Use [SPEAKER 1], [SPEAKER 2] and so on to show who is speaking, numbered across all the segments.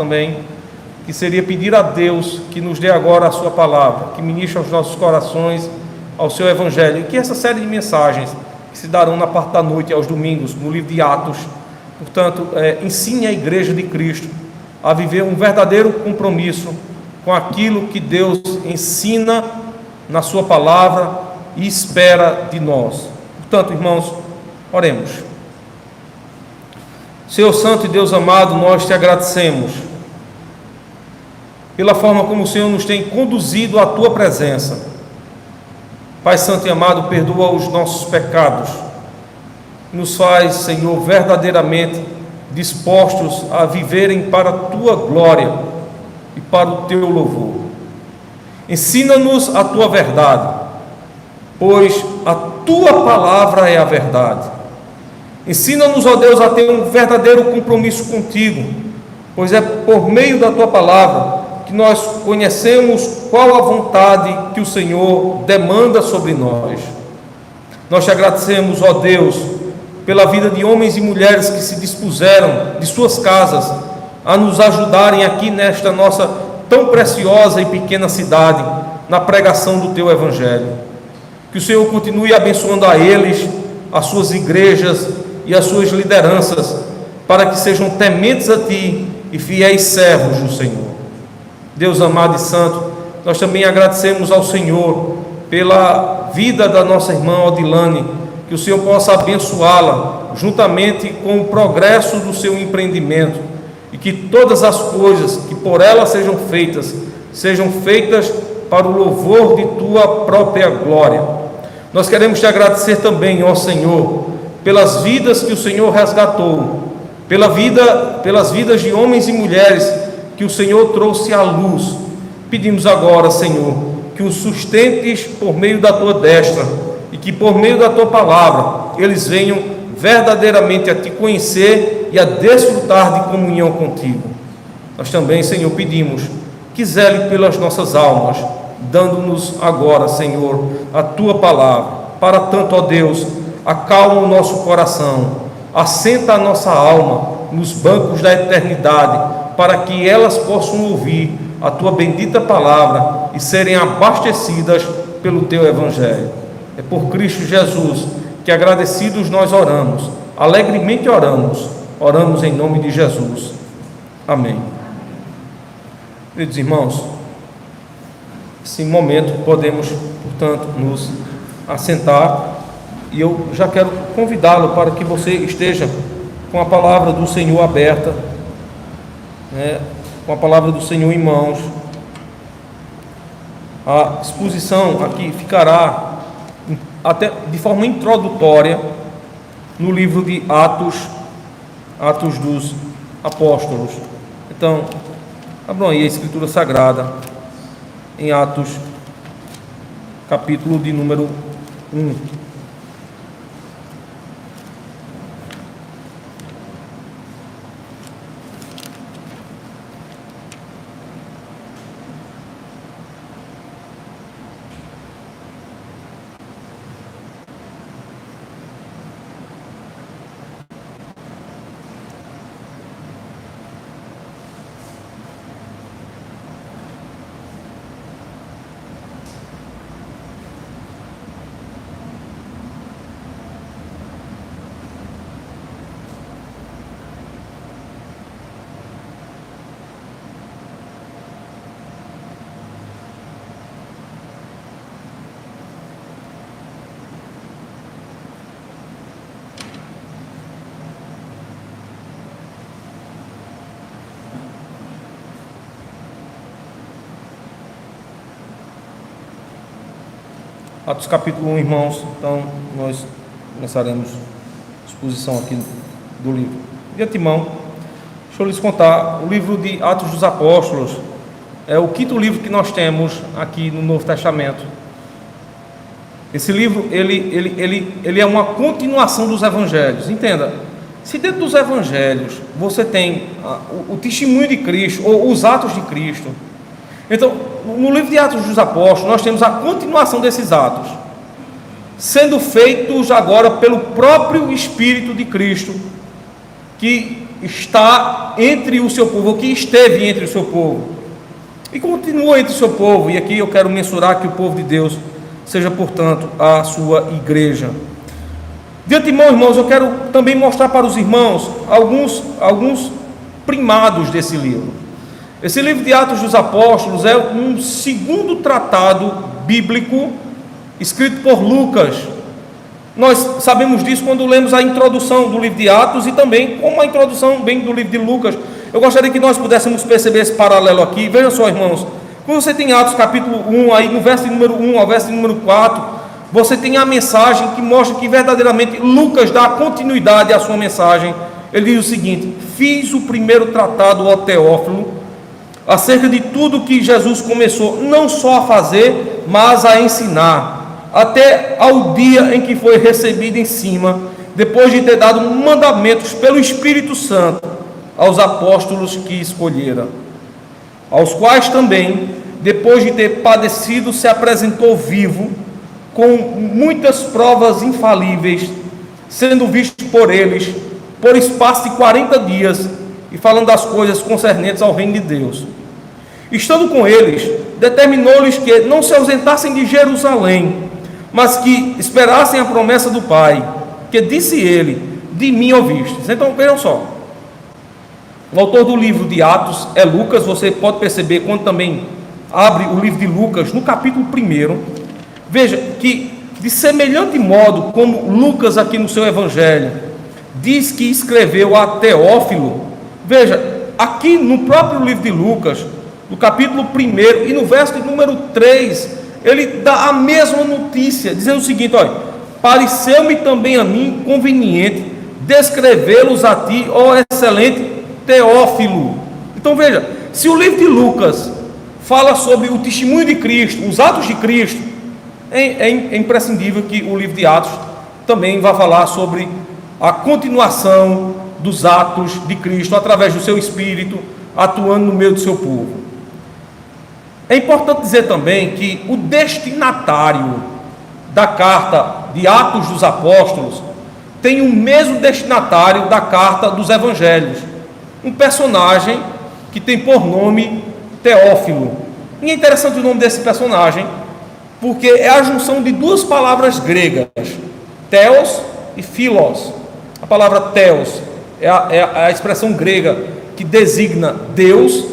[SPEAKER 1] também, que seria pedir a Deus que nos dê agora a sua palavra, que ministre aos nossos corações ao seu evangelho, e que essa série de mensagens que se darão na parte da noite aos domingos, no livro de Atos, portanto, ensine a igreja de Cristo a viver um verdadeiro compromisso com aquilo que Deus ensina na sua palavra e espera de nós. Portanto, irmãos, oremos. Senhor Santo e Deus amado, nós te agradecemos pela forma como o Senhor nos tem conduzido à tua presença. Pai Santo e amado, perdoa os nossos pecados, nos faz, Senhor, verdadeiramente dispostos a viverem para a tua glória e para o teu louvor. Ensina-nos a tua verdade, pois a tua palavra é a verdade. Ensina-nos, ó Deus, a ter um verdadeiro compromisso contigo, pois é por meio da tua palavra que nós conhecemos qual a vontade que o Senhor demanda sobre nós. Nós te agradecemos, ó Deus, pela vida de homens e mulheres que se dispuseram de suas casas a nos ajudarem aqui nesta nossa tão preciosa e pequena cidade, na pregação do teu evangelho. Que o Senhor continue abençoando a eles, as suas igrejas e as suas lideranças, para que sejam tementes a ti e fiéis servos do Senhor. Deus amado e santo, nós também agradecemos ao Senhor pela vida da nossa irmã Odilane, que o Senhor possa abençoá-la juntamente com o progresso do seu empreendimento, e que todas as coisas que por ela sejam feitas para o louvor de tua própria glória. Nós queremos te agradecer também, ó Senhor, pelas vidas que o Senhor resgatou, pelas vidas de homens e mulheres que o Senhor trouxe à luz. Pedimos agora, Senhor, que os sustentes por meio da tua destra e que por meio da tua palavra eles venham verdadeiramente a te conhecer e a desfrutar de comunhão contigo. Nós também, Senhor, pedimos que zele pelas nossas almas, dando-nos agora, Senhor, a tua palavra. Para tanto, ó Deus, acalma o nosso coração, assenta a nossa alma nos bancos da eternidade, para que elas possam ouvir a tua bendita palavra e serem abastecidas pelo teu evangelho. É por Cristo Jesus que, agradecidos, nós oramos, alegremente oramos em nome de Jesus. Amém. Queridos irmãos, nesse momento podemos, portanto, nos assentar, e eu já quero convidá-lo para que você esteja com a palavra do Senhor aberta, com a palavra do Senhor em mãos. A exposição aqui ficará até de forma introdutória no livro de Atos dos Apóstolos. Então, abram aí a Escritura Sagrada em Atos, capítulo de número 1. Atos capítulo 1, irmãos. Então nós começaremos a exposição aqui do livro. De antemão, deixa eu lhes contar, o livro de Atos dos Apóstolos é o quinto livro que nós temos aqui no Novo Testamento. Esse livro, ele é uma continuação dos evangelhos. Entenda, se dentro dos evangelhos você tem o testemunho de Cristo, ou os atos de Cristo, então, no livro de Atos dos Apóstolos, nós temos a continuação desses atos, sendo feitos agora pelo próprio Espírito de Cristo, que está entre o seu povo, ou que esteve entre o seu povo, e continua entre o seu povo. E aqui eu quero mensurar que o povo de Deus seja, portanto, a sua igreja. De antemão, irmãos, eu quero também mostrar para os irmãos alguns primados desse livro. Esse livro de Atos dos Apóstolos é um segundo tratado bíblico escrito por Lucas. Nós sabemos disso quando lemos a introdução do livro de Atos e também como a introdução bem do livro de Lucas. Eu gostaria que nós pudéssemos perceber esse paralelo aqui. Veja só, irmãos, quando você tem Atos capítulo 1, aí no verso número 1 ao verso número 4, você tem a mensagem que mostra que verdadeiramente Lucas dá continuidade à sua mensagem. Ele diz o seguinte: fiz o primeiro tratado ao Teófilo acerca de tudo que Jesus começou não só a fazer, mas a ensinar, até ao dia em que foi recebido em cima, depois de ter dado mandamentos pelo Espírito Santo aos apóstolos que escolhera, aos quais também, depois de ter padecido, se apresentou vivo, com muitas provas infalíveis, sendo visto por eles por espaço de 40 dias, e falando das coisas concernentes ao reino de Deus. Estando com eles, determinou-lhes que não se ausentassem de Jerusalém, mas que esperassem a promessa do Pai, que disse ele: de mim ouvistes. Então vejam só, o autor do livro de Atos é Lucas. Você pode perceber quando também abre o livro de Lucas, no capítulo 1, veja que de semelhante modo como Lucas aqui no seu evangelho diz que escreveu a Teófilo, veja, aqui no próprio livro de Lucas, no capítulo 1 e no verso de número 3, ele dá a mesma notícia, dizendo o seguinte: olha, pareceu-me também a mim conveniente descrevê-los a ti, ó excelente Teófilo. Então veja, se o livro de Lucas fala sobre o testemunho de Cristo, os atos de Cristo, é imprescindível que o livro de Atos também vá falar sobre a continuação dos atos de Cristo, através do seu Espírito, atuando no meio do seu povo. É importante dizer também que o destinatário da carta de Atos dos Apóstolos tem o mesmo destinatário da carta dos Evangelhos, um personagem que tem por nome Teófilo. E é interessante o nome desse personagem, porque é a junção de duas palavras gregas, theos e philos. A palavra theos é a expressão grega que designa Deus,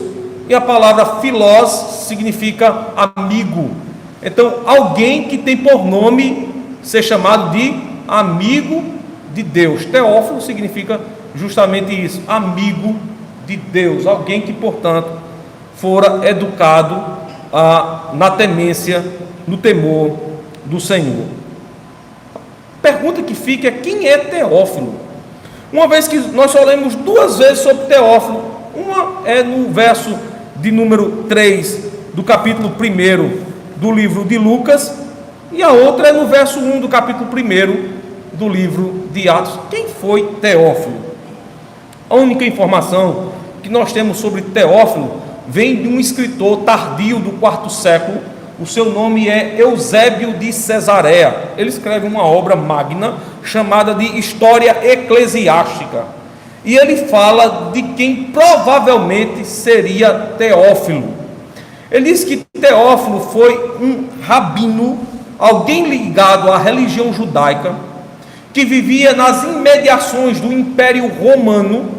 [SPEAKER 1] e a palavra philos significa amigo. Então, alguém que tem por nome ser chamado de amigo de Deus. Teófilo significa justamente isso, amigo de Deus. Alguém que, portanto, fora educado na temência, no temor do Senhor. A pergunta que fica é: quem é Teófilo? Uma vez que nós só lemos duas vezes sobre Teófilo, uma é no verso de número 3 do capítulo 1 do livro de Lucas, e a outra é no verso 1 do capítulo 1 do livro de Atos. Quem foi Teófilo? A única informação que nós temos sobre Teófilo vem de um escritor tardio do 4º século. O seu nome é Eusébio de Cesareia. Ele escreve uma obra magna chamada de História Eclesiástica, e ele fala de quem provavelmente seria Teófilo. Ele diz que Teófilo foi um rabino, alguém ligado à religião judaica, que vivia nas imediações do Império Romano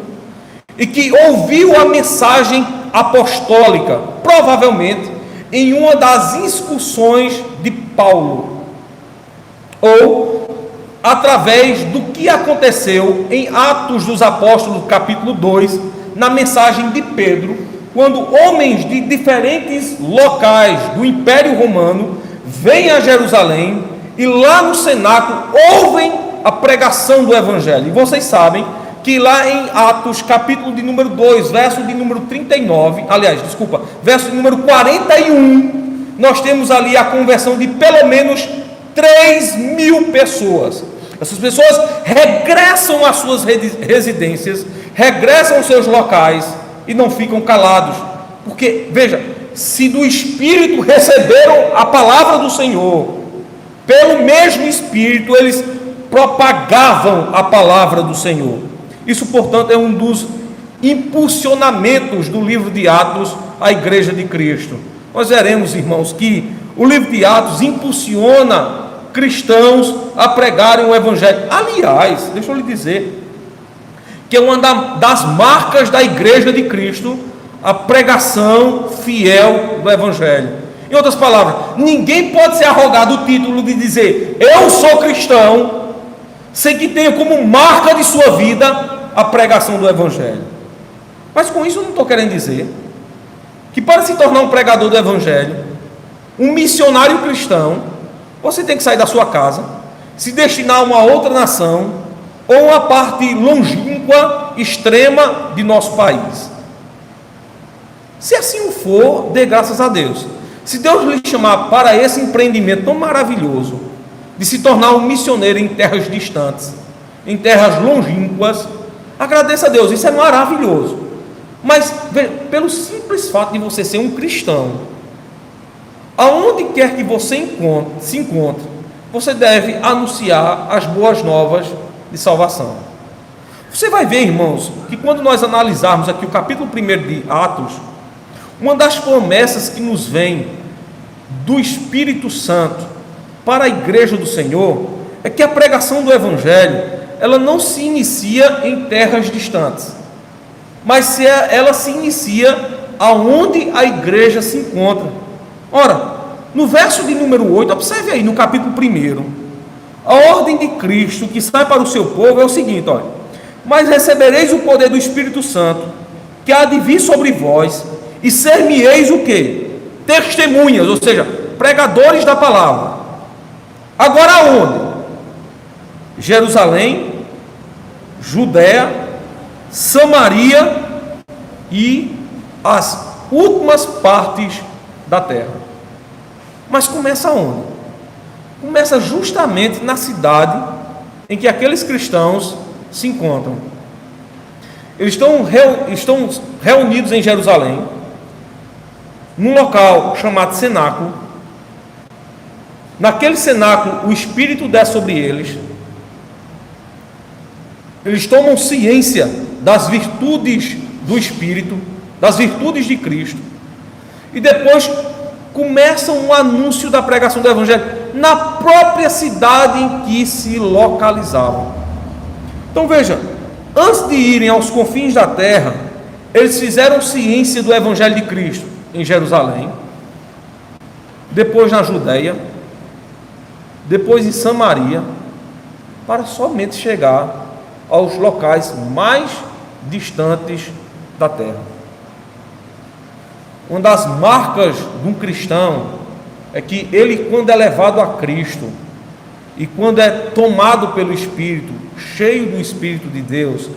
[SPEAKER 1] e que ouviu a mensagem apostólica, provavelmente em uma das excursões de Paulo, ou através do que aconteceu em Atos dos Apóstolos, capítulo 2, na mensagem de Pedro, quando homens de diferentes locais do Império Romano vêm a Jerusalém e lá no cenáculo ouvem a pregação do Evangelho. E vocês sabem que lá em Atos, capítulo de número 2, verso de número 39, verso de número 41, nós temos ali a conversão de pelo menos 3.000 pessoas. Essas pessoas regressam às suas residências, regressam aos seus locais e não ficam calados, porque, veja, se do Espírito receberam a palavra do Senhor, pelo mesmo Espírito eles propagavam a palavra do Senhor. Isso, portanto, é um dos impulsionamentos do livro de Atos à Igreja de Cristo. Nós veremos, irmãos, que o livro de Atos impulsiona cristãos a pregarem o Evangelho. Aliás, deixa eu lhe dizer que é uma das marcas da Igreja de Cristo a pregação fiel do Evangelho. Em outras palavras, ninguém pode se arrogar do título de dizer eu sou cristão sem que tenha como marca de sua vida a pregação do Evangelho. Mas com isso eu não estou querendo dizer que para se tornar um pregador do Evangelho, um missionário cristão, você tem que sair da sua casa, se destinar a uma outra nação ou uma parte longínqua, extrema de nosso país. Se assim o for, dê graças a Deus. Se Deus lhe chamar para esse empreendimento tão maravilhoso, de se tornar um missioneiro em terras distantes, em terras longínquas, agradeça a Deus, isso é maravilhoso. Mas pelo simples fato de você ser um cristão, aonde quer que você se encontre, você deve anunciar as boas novas de salvação. Você vai ver, irmãos, que quando nós analisarmos aqui o capítulo 1 de Atos, uma das promessas que nos vem do Espírito Santo para a igreja do Senhor é que a pregação do Evangelho, ela não se inicia em terras distantes, mas ela se inicia aonde a igreja se encontra. Ora, no verso de número 8, observe aí no capítulo 1, a ordem de Cristo que sai para o seu povo é o seguinte, olha: mas recebereis o poder do Espírito Santo, que há de vir sobre vós, e ser-me-eis o quê? Testemunhas, ou seja, pregadores da palavra. Agora aonde? Jerusalém, Judéia, Samaria e as últimas partes da terra. Mas começa onde? Começa justamente na cidade em que aqueles cristãos se encontram. Eles estão reunidos em Jerusalém, num local chamado cenáculo. Naquele cenáculo o Espírito desce sobre eles. Eles tomam ciência das virtudes do Espírito, das virtudes de Cristo, e depois começam um anúncio da pregação do Evangelho na própria cidade em que se localizavam. Então veja, antes de irem aos confins da terra, eles fizeram ciência do Evangelho de Cristo em Jerusalém, depois na Judéia, depois em Samaria, para somente chegar aos locais mais distantes da terra. Uma das marcas de um cristão é que ele, quando é levado a Cristo e quando é tomado pelo Espírito, cheio do Espírito de Deus,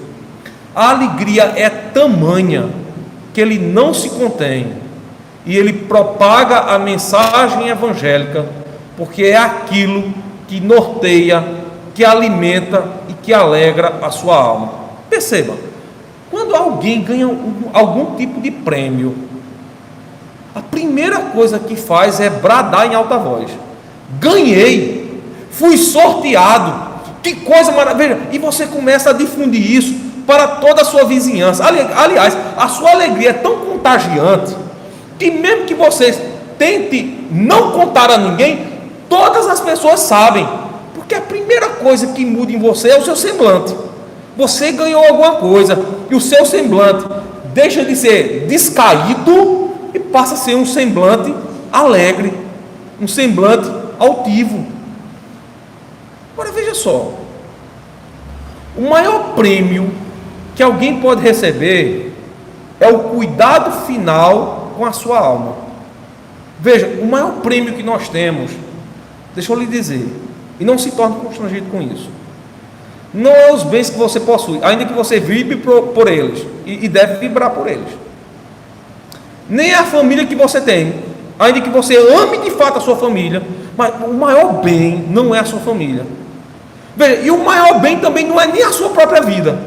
[SPEAKER 1] a alegria é tamanha que ele não se contém e ele propaga a mensagem evangélica, porque é aquilo que norteia, que alimenta e que alegra a sua alma. Perceba, quando alguém ganha algum tipo de prêmio, a primeira coisa que faz é bradar em alta voz: ganhei, fui sorteado, que coisa maravilhosa. E você começa a difundir isso para toda a sua vizinhança. Aliás, a sua alegria é tão contagiante que mesmo que você tente não contar a ninguém, todas as pessoas sabem, porque a primeira coisa que muda em você é o seu semblante. Você ganhou alguma coisa e o seu semblante deixa de ser descaído e passa a ser um semblante alegre, um semblante altivo. Agora veja só, o maior prêmio que alguém pode receber é o cuidado final com a sua alma. Veja, o maior prêmio que nós temos, deixa eu lhe dizer, e não se torne constrangido com isso, não é os bens que você possui, ainda que você vibre por eles, e deve vibrar por eles, nem a família que você tem, ainda que você ame de fato a sua família, mas o maior bem não é a sua família. Veja, e o maior bem também não é nem a sua própria vida,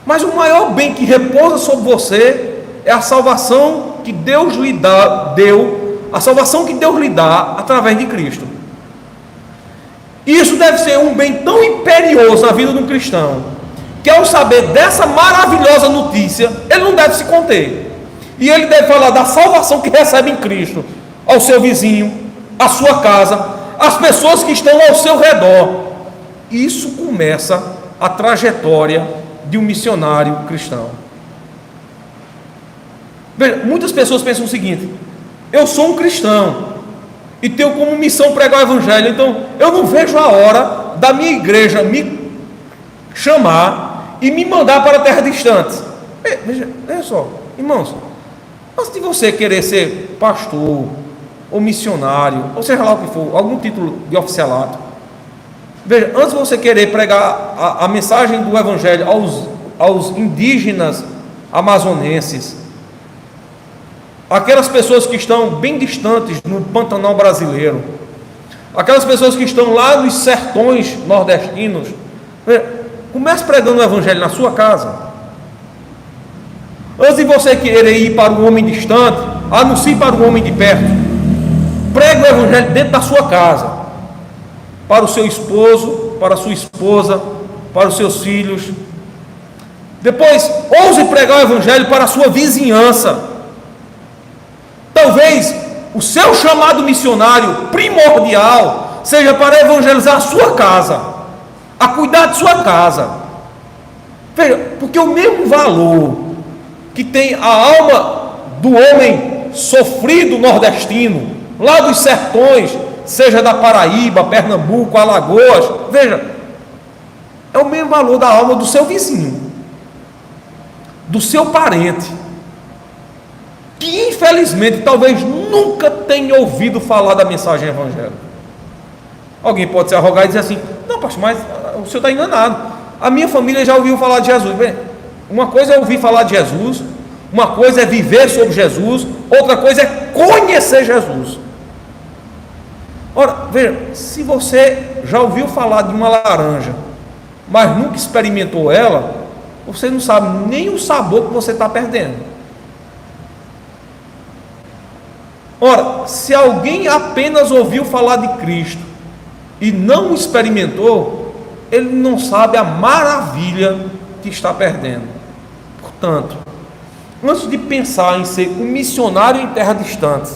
[SPEAKER 1] mas o maior bem que repousa sobre você é a salvação que Deus lhe deu, a salvação que Deus lhe dá através de Cristo. Isso deve ser um bem tão imperioso na vida de um cristão, que ao saber dessa maravilhosa notícia, ele não deve se conter. E ele deve falar da salvação que recebe em Cristo ao seu vizinho, à sua casa, às pessoas que estão ao seu redor. Isso começa a trajetória de um missionário cristão. Veja, muitas pessoas pensam o seguinte: eu sou um cristão e tenho como missão pregar o evangelho, então eu não vejo a hora da minha igreja me chamar e me mandar para terras distantes. Veja só, irmãos, antes de você querer ser pastor ou missionário, ou seja lá o que for, algum título de oficialato, veja, antes de você querer pregar a mensagem do evangelho aos indígenas amazonenses, aquelas pessoas que estão bem distantes no Pantanal brasileiro, aquelas pessoas que estão lá nos sertões nordestinos, comece pregando o evangelho na sua casa. Antes de você querer ir para um homem distante, anuncie para um homem de perto. Pregue o evangelho dentro da sua casa, para o seu esposo, para a sua esposa, para os seus filhos. Depois, ouse pregar o evangelho para a sua vizinhança. Talvez o seu chamado missionário primordial seja para evangelizar a sua casa, a cuidar de sua casa. Veja, porque o mesmo valor que tem a alma do homem sofrido nordestino, lá dos sertões, seja da Paraíba, Pernambuco, Alagoas, veja, é o mesmo valor da alma do seu vizinho, do seu parente, que infelizmente talvez nunca tenha ouvido falar da mensagem evangélica. Alguém pode se arrogar e dizer assim: não, pastor, mas o senhor está enganado, a minha família já ouviu falar de Jesus. Bem, uma coisa é ouvir falar de Jesus, uma coisa é viver sobre Jesus, outra coisa é conhecer Jesus. Ora, veja, se você já ouviu falar de uma laranja, mas nunca experimentou ela, você não sabe nem o sabor que você está perdendo. Ora, se alguém apenas ouviu falar de Cristo e não experimentou, ele não sabe a maravilha que está perdendo. Portanto, antes de pensar em ser um missionário em terra distante,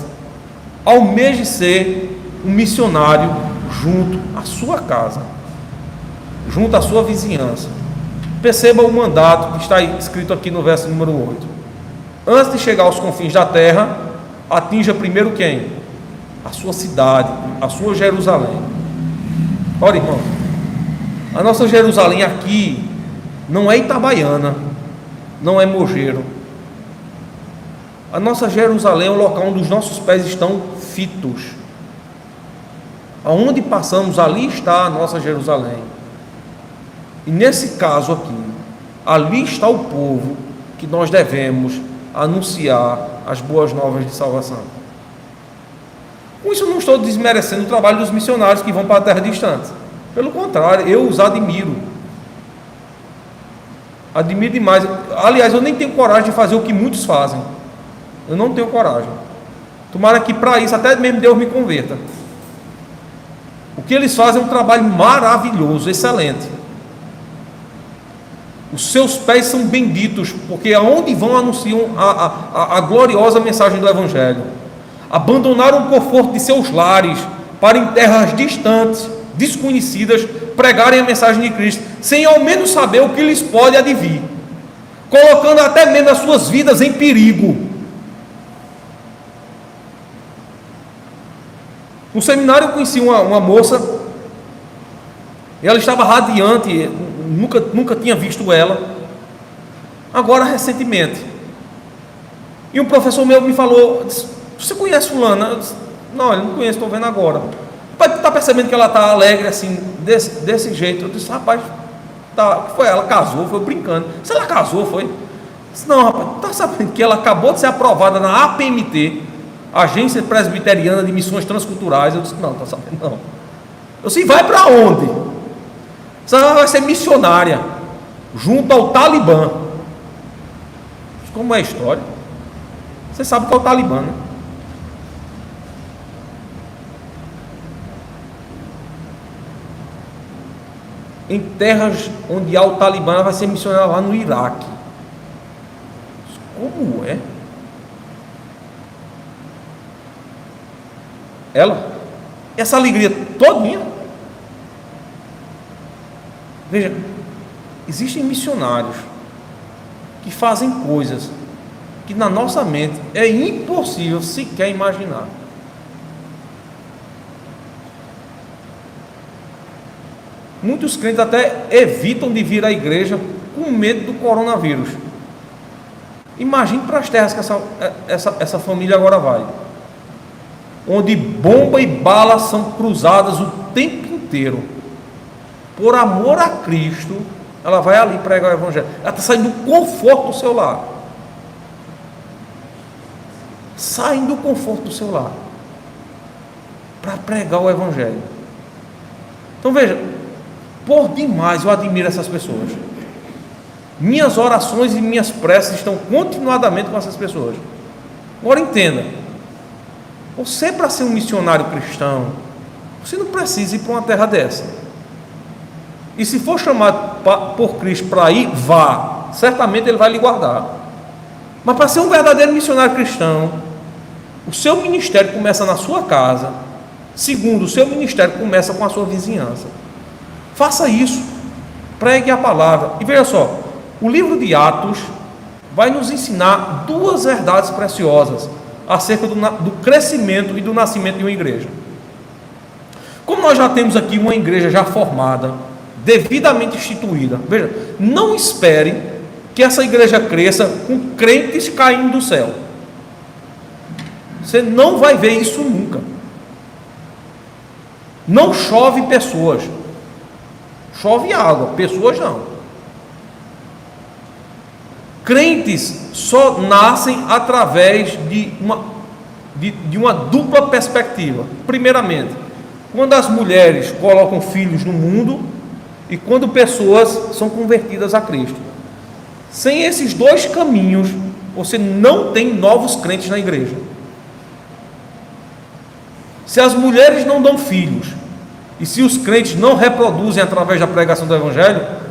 [SPEAKER 1] almeje ser um missionário junto à sua casa, junto à sua vizinhança. Perceba o mandato que está escrito aqui no verso número 8. Antes de chegar aos confins da terra, atinja primeiro quem? A sua cidade, a sua Jerusalém. Olha, irmão, a nossa Jerusalém aqui não é Itabaiana, não é Mogeiro. A nossa Jerusalém é o local onde os nossos pés estão fitos. Aonde passamos, ali está a nossa Jerusalém. E nesse caso aqui, ali está o povo que nós devemos anunciar as boas novas de salvação. Com isso eu não estou desmerecendo o trabalho dos missionários que vão para a terra distante. Pelo contrário, eu os admiro. Admiro demais. Aliás, eu nem tenho coragem de fazer o que muitos fazem. Eu não tenho coragem. Tomara que para isso até mesmo Deus me converta. O que eles fazem é um trabalho maravilhoso, excelente. Os seus pés são benditos, porque aonde vão anunciam a gloriosa mensagem do Evangelho. Abandonaram o conforto de seus lares para em terras distantes, desconhecidas, pregarem a mensagem de Cristo, sem ao menos saber o que lhes pode advir, colocando até mesmo as suas vidas em perigo. No seminário eu conheci uma moça, ela estava radiante, nunca tinha visto ela, agora recentemente. E um professor meu me falou, disse: você conhece fulana? Eu disse: não, eu não conheço, estou vendo agora. Está percebendo que ela está alegre assim, desse jeito? Eu disse: rapaz, tá, foi ela casou, foi brincando. Se ela casou, foi? Eu disse: não, rapaz, está sabendo que ela acabou de ser aprovada na APMT, Agência Presbiteriana de Missões Transculturais? Eu disse: não, está sabendo não. Eu disse: vai para onde? Ela vai ser missionária junto ao Talibã. Como é a história? Você sabe que é o Talibã, né? em terras onde há o Talibã, ela vai ser missionária lá no Iraque. Como é? Essa alegria todinha. Veja, existem missionários que fazem coisas que na nossa mente é impossível sequer imaginar. Muitos crentes até evitam de vir à igreja com medo do coronavírus. Imagine para as terras que essa família agora vai, onde bomba e bala são cruzadas o tempo inteiro. Por amor a Cristo, ela vai ali pregar o evangelho. Ela está saindo do conforto do seu lar. Saindo do conforto do seu lar para pregar o evangelho. Então veja, por demais eu admiro essas pessoas. Minhas orações e minhas preces estão continuadamente com essas pessoas. Agora entenda, você, para ser um missionário cristão, você não precisa ir para uma terra dessa. E se for chamado por Cristo para ir, vá. Certamente Ele vai lhe guardar. Mas para ser um verdadeiro missionário cristão, o seu ministério começa na sua casa. Segundo, o seu ministério começa com a sua vizinhança. Faça isso. Pregue a palavra. E veja só, o livro de Atos vai nos ensinar duas verdades preciosas acerca do crescimento e do nascimento de uma igreja. Como nós já temos aqui uma igreja já formada, devidamente instituída, veja, não espere que essa igreja cresça com crentes caindo do céu. Você não vai ver isso nunca. Não chove pessoas, chove água, pessoas não. Crentes só nascem através de uma dupla perspectiva. Primeiramente, quando as mulheres colocam filhos no mundo e quando pessoas são convertidas a Cristo. Sem esses dois caminhos, você não tem novos crentes na igreja. Se as mulheres não dão filhos e se os crentes não reproduzem através da pregação do evangelho,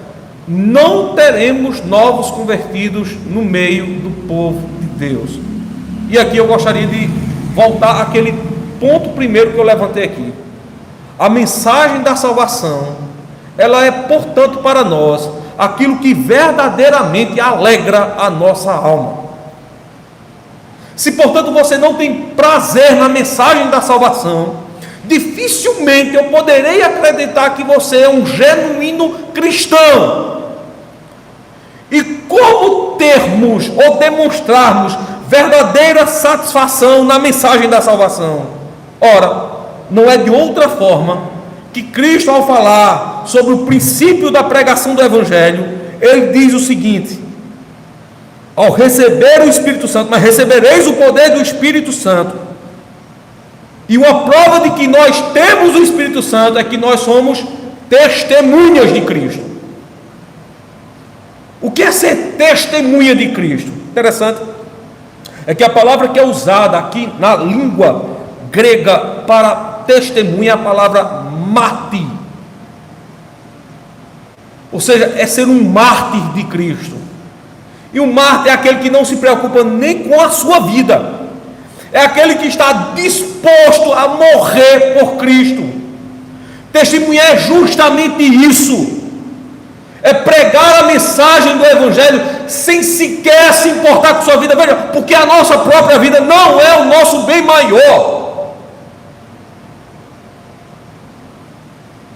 [SPEAKER 1] não teremos novos convertidos no meio do povo de Deus. E aqui eu gostaria de voltar àquele ponto primeiro que eu levantei aqui. A mensagem da salvação, ela é, portanto, para nós, aquilo que verdadeiramente alegra a nossa alma. Se, portanto, você não tem prazer na mensagem da salvação, dificilmente eu poderei acreditar que você é um genuíno cristão. E como termos ou demonstrarmos verdadeira satisfação na mensagem da salvação? Ora, não é de outra forma que Cristo, ao falar sobre o princípio da pregação do Evangelho, Ele diz o seguinte: ao receber o Espírito Santo, mas recebereis o poder do Espírito Santo. E uma prova de que nós temos o Espírito Santo é que nós somos testemunhas de Cristo. O que é ser testemunha de Cristo? Interessante é que a palavra que é usada aqui na língua grega para testemunha é a palavra mártir. Ou seja, é ser um mártir de Cristo. E o mártir é aquele que não se preocupa nem com a sua vida. É aquele que está disposto a morrer por Cristo. Testemunhar é justamente isso. É pregar a mensagem do Evangelho sem sequer se importar com sua vida. Veja, porque a nossa própria vida não é o nosso bem maior.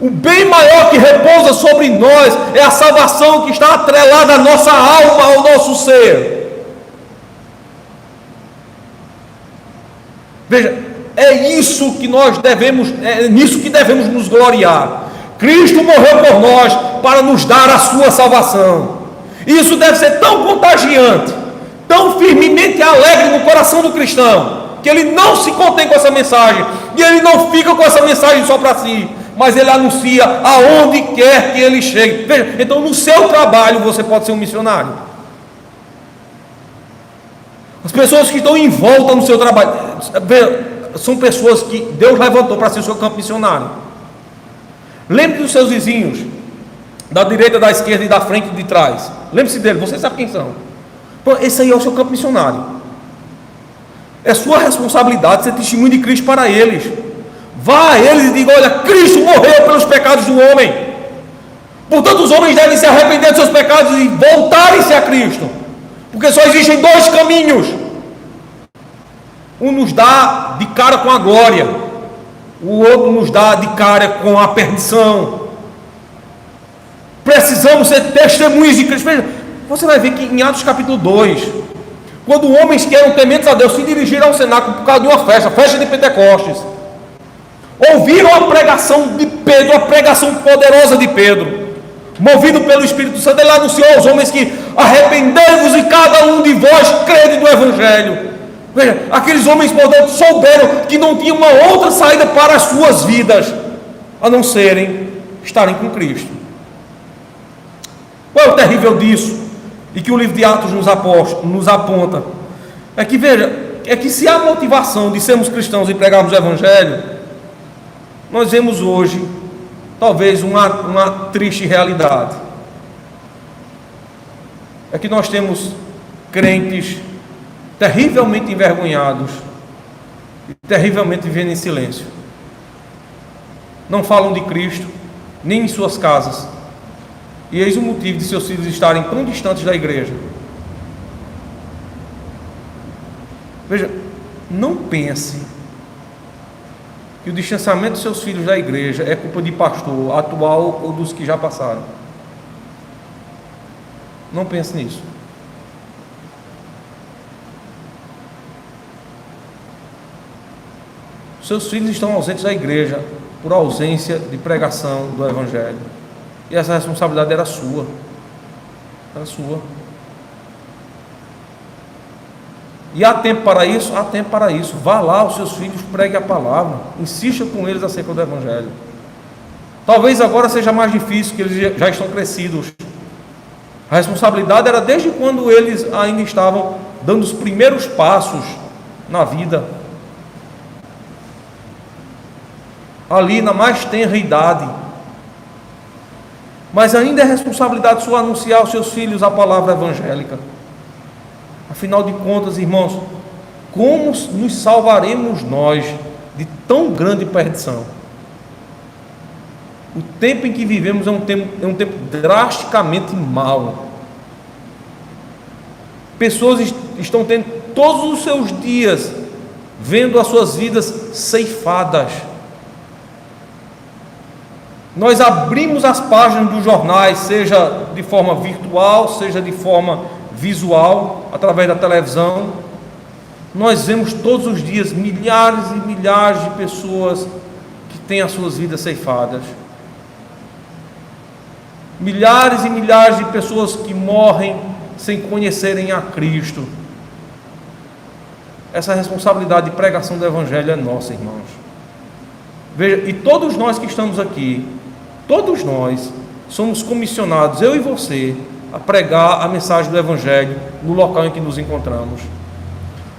[SPEAKER 1] O bem maior que repousa sobre nós é a salvação que está atrelada à nossa alma, ao nosso ser. Veja, é isso que nós devemos, é nisso que devemos nos gloriar. Cristo morreu por nós para nos dar a sua salvação. Isso deve ser tão contagiante, tão firmemente alegre no coração do cristão, que ele não se contém com essa mensagem, e ele não fica com essa mensagem só para si, mas ele anuncia aonde quer que ele chegue. Veja, então no seu trabalho você pode ser um missionário. As pessoas que estão em volta no seu trabalho, veja, são pessoas que Deus levantou para ser o seu campo missionário. Lembre dos seus vizinhos. da direita, da esquerda e da frente e de trás. Lembre-se dele, você sabe quem são. Então, esse aí é o seu campo missionário. É sua responsabilidade ser testemunho de Cristo para eles. Vá a eles e diga: olha, Cristo morreu pelos pecados do homem. Portanto, os homens devem se arrepender dos seus pecados e voltarem-se a Cristo. Porque só existem dois caminhos. Um nos dá de cara com a glória, o outro nos dá de cara com a perdição. Precisamos ser testemunhas de Cristo. Veja, você vai ver que em Atos capítulo 2, quando homens que eram tementes a Deus se dirigiram ao cenáculo por causa de uma festa de Pentecostes, ouviram a pregação de Pedro, a pregação poderosa de Pedro, movido pelo Espírito Santo, ele anunciou aos homens que: arrependei-vos e cada um de vós crede no Evangelho. Veja, aqueles homens, portanto, souberam que não tinha uma outra saída para as suas vidas, a não serem estarem com Cristo. Qual é o terrível disso? E que o livro de Atos nos aponta? É que, veja, é que se a motivação de sermos cristãos e pregarmos o Evangelho, nós vemos hoje, talvez, uma triste realidade. É que nós temos crentes terrivelmente envergonhados e terrivelmente vivendo em silêncio. Não falam de Cristo, nem em suas casas. E eis o motivo de seus filhos estarem tão distantes da igreja. Veja, não pense que o distanciamento dos seus filhos da igreja é culpa de pastor atual ou dos que já passaram. Não pense nisso. Seus filhos estão ausentes da igreja por ausência de pregação do Evangelho. E essa responsabilidade era sua. Era sua. E há tempo para isso? Há tempo para isso. Vá lá, os seus filhos, pregue a palavra. Insista com eles acerca do Evangelho. Talvez agora seja mais difícil, que eles já estão crescidos. A responsabilidade era desde quando eles ainda estavam dando os primeiros passos na vida. Ali na mais tenra idade. Mas ainda é responsabilidade sua anunciar aos seus filhos a palavra evangélica. Afinal de contas, irmãos, como nos salvaremos nós de tão grande perdição? O tempo em que vivemos é um tempo drasticamente mau. Pessoas estão tendo todos os seus dias vendo as suas vidas ceifadas. Nós abrimos as páginas dos jornais, seja de forma virtual, seja de forma visual, através da televisão. Nós vemos todos os dias milhares e milhares de pessoas que têm as suas vidas ceifadas. Milhares e milhares de pessoas que morrem sem conhecerem a Cristo. Essa responsabilidade de pregação do Evangelho é nossa, irmãos. Veja, e todos nós que estamos aqui, todos nós somos comissionados, eu e você, a pregar a mensagem do Evangelho no local em que nos encontramos.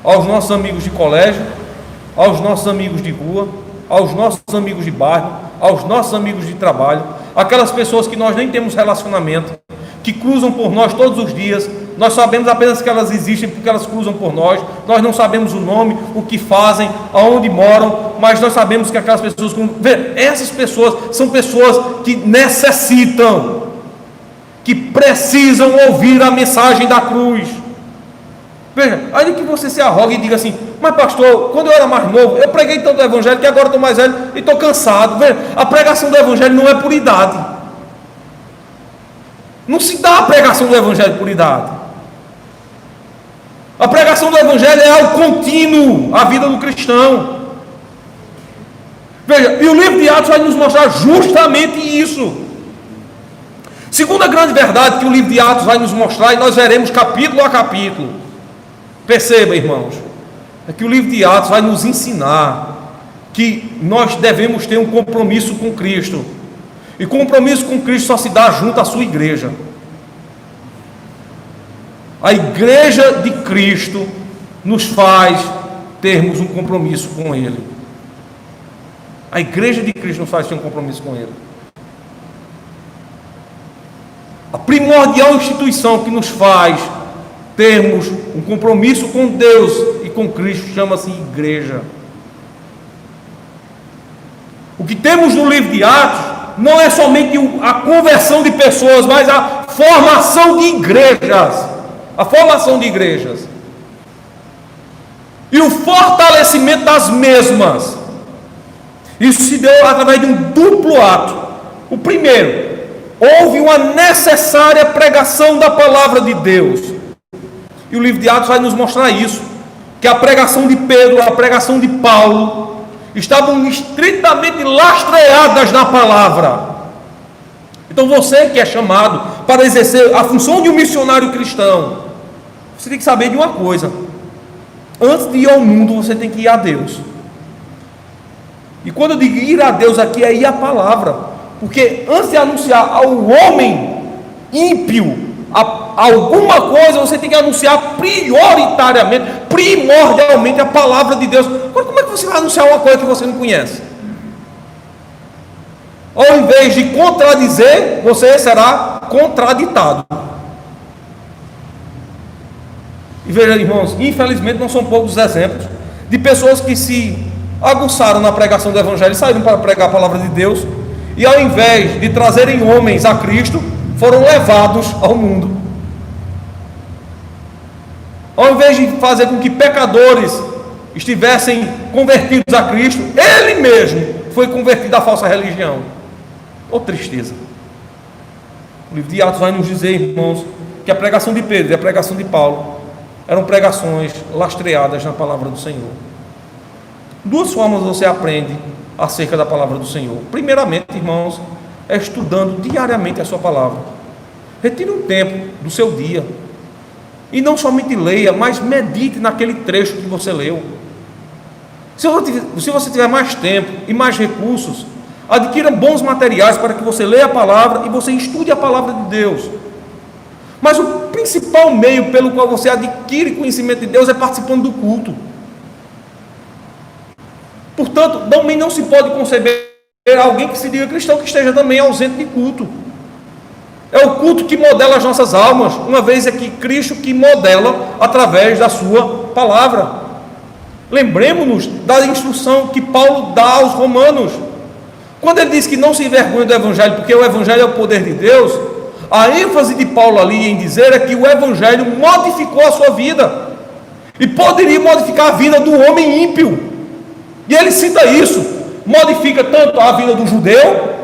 [SPEAKER 1] Aos nossos amigos de colégio, aos nossos amigos de rua, aos nossos amigos de bairro, aos nossos amigos de trabalho, aquelas pessoas que nós nem temos relacionamento, que cruzam por nós todos os dias. Nós sabemos apenas que elas existem porque elas cruzam por nós. Nós não sabemos o nome, o que fazem, aonde moram, mas nós sabemos que aquelas pessoas, essas pessoas são pessoas que necessitam, que precisam ouvir a mensagem da cruz. Veja, ainda que você se arrogue e diga assim: mas pastor, quando eu era mais novo, eu preguei tanto o Evangelho que agora estou mais velho e estou cansado. Veja, a pregação do Evangelho não é por idade. Não se dá a pregação do Evangelho por idade. A pregação do Evangelho é algo contínuo, a vida do cristão. Veja, e o livro de Atos vai nos mostrar justamente isso. Segunda grande verdade que o livro de Atos vai nos mostrar, e nós veremos capítulo a capítulo. Perceba, irmãos, é que o livro de Atos vai nos ensinar que nós devemos ter um compromisso com Cristo. E compromisso com Cristo só se dá junto à sua igreja. A igreja de Cristo nos faz termos um compromisso com Ele. A igreja de Cristo nos faz ter um compromisso com Ele. A primordial instituição que nos faz termos um compromisso com Deus e com Cristo chama-se igreja. O que temos no livro de Atos não é somente a conversão de pessoas, mas a formação de igrejas. A formação de igrejas. E o fortalecimento das mesmas. Isso se deu através de um duplo ato. O primeiro, houve uma necessária pregação da palavra de Deus. E o livro de Atos vai nos mostrar isso. Que a pregação de Pedro, a pregação de Paulo estavam estritamente lastreadas na palavra. Então você que é chamado para exercer a função de um missionário cristão, você tem que saber de uma coisa: antes de ir ao mundo, você tem que ir a Deus. E quando eu digo ir a Deus aqui, é ir à palavra. Porque antes de anunciar ao homem ímpio alguma coisa, você tem que anunciar prioritariamente, primordialmente a palavra de Deus. Agora, como é que você vai anunciar uma coisa que você não conhece? Ao invés de contradizer, você será contraditado. E veja, irmãos, infelizmente não são poucos exemplos de pessoas que se aguçaram na pregação do Evangelho, saíram para pregar a palavra de Deus, e ao invés de trazerem homens a Cristo, foram levados ao mundo. Ao invés de fazer com que pecadores estivessem convertidos a Cristo, ele mesmo foi convertido à falsa religião. Oh, tristeza. O livro de Atos vai nos dizer, irmãos, que a pregação de Pedro e a pregação de Paulo eram pregações lastreadas na palavra do Senhor. Duas formas você aprende acerca da palavra do Senhor. Primeiramente, irmãos, é estudando diariamente a sua palavra. Retire um tempo do seu dia e não somente leia, mas medite naquele trecho que você leu. Se você tiver mais tempo e mais recursos, adquira bons materiais para que você leia a palavra e você estude a palavra de Deus. Mas o principal meio pelo qual você adquire conhecimento de Deus é participando do culto. Portanto, também não se pode conceber alguém que se diga cristão que esteja também ausente de culto. É o culto que modela as nossas almas, uma vez é que Cristo que modela através da sua palavra. Lembremos-nos da instrução que Paulo dá aos romanos, quando ele diz que não se envergonhe do Evangelho, porque o Evangelho é o poder de Deus. A ênfase de Paulo ali em dizer é que o Evangelho modificou a sua vida, e poderia modificar a vida do homem ímpio. E ele cita isso: modifica tanto a vida do judeu,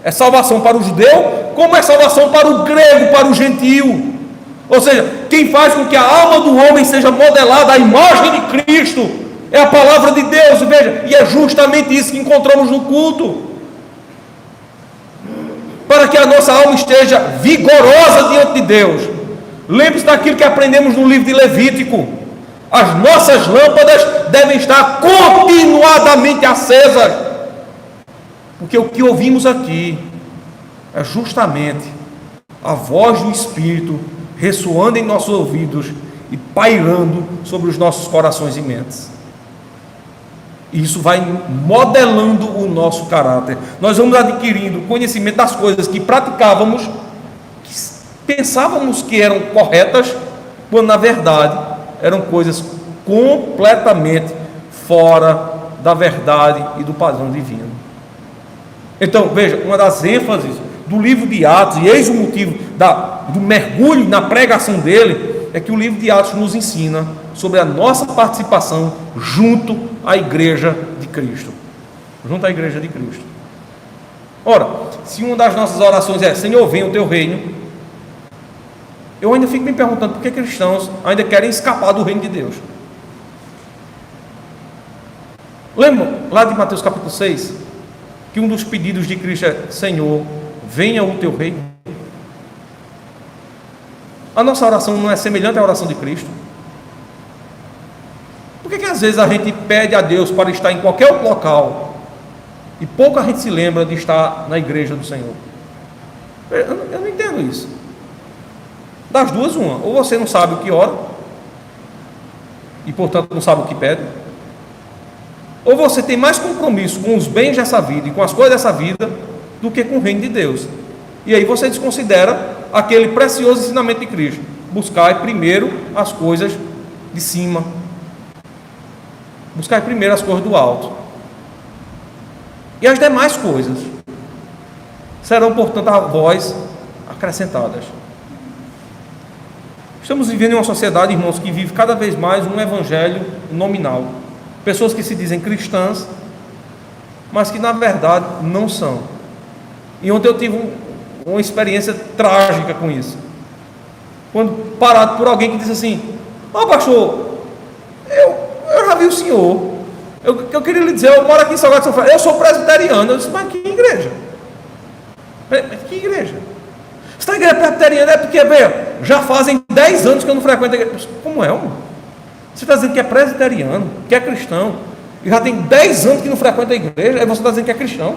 [SPEAKER 1] é salvação para o judeu, como é salvação para o grego, para o gentio. Ou seja, quem faz com que a alma do homem seja modelada à imagem de Cristo é a palavra de Deus. E veja, e é justamente isso que encontramos no culto, para que a nossa alma esteja vigorosa diante de Deus. Lembre-se daquilo que aprendemos no livro de Levítico: as nossas lâmpadas devem estar continuadamente acesas, porque o que ouvimos aqui é justamente a voz do Espírito ressoando em nossos ouvidos e pairando sobre os nossos corações e mentes. Isso vai modelando o nosso caráter. Nós vamos adquirindo conhecimento das coisas que praticávamos, que pensávamos que eram corretas, quando na verdade eram coisas completamente fora da verdade e do padrão divino. Então, veja, uma das ênfases do livro de Atos, e eis o motivo do mergulho na pregação dele, é que o livro de Atos nos ensina sobre a nossa participação junto à igreja de Cristo. Junto à igreja de Cristo. Ora, se uma das nossas orações é: Senhor, venha o teu reino, eu ainda fico me perguntando por que cristãos ainda querem escapar do reino de Deus. Lembra lá de Mateus capítulo 6, que um dos pedidos de Cristo é: Senhor, venha o teu reino? A nossa oração não é semelhante à oração de Cristo? Por que às vezes a gente pede a Deus para estar em qualquer outro local e pouco a gente se lembra de estar na igreja do Senhor? Eu não entendo isso. Das duas, uma: ou você não sabe o que ora e portanto não sabe o que pede, ou você tem mais compromisso com os bens dessa vida e com as coisas dessa vida do que com o reino de Deus, e aí você desconsidera aquele precioso ensinamento de Cristo: buscai primeiro as coisas de cima, buscai primeiro as coisas do alto, e as demais coisas serão, portanto, a vós acrescentadas. Estamos vivendo em uma sociedade, irmãos, que vive cada vez mais um evangelho nominal. Pessoas que se dizem cristãs, mas que na verdade não são. E ontem eu tive uma experiência trágica com isso. Quando parado por alguém que disse assim: pastor, eu já vi o senhor. Eu queria lhe dizer, eu moro aqui em Salgado de São Félix, eu sou presbiteriano. Eu disse: mas que igreja? Que igreja? Você está em igreja presbiteriana é porque, veja, já fazem 10 anos que eu não frequento a igreja. Como é, irmão? Você está dizendo que é presbiteriano, que é cristão, e já tem 10 anos que não frequenta a igreja, aí você está dizendo que é cristão?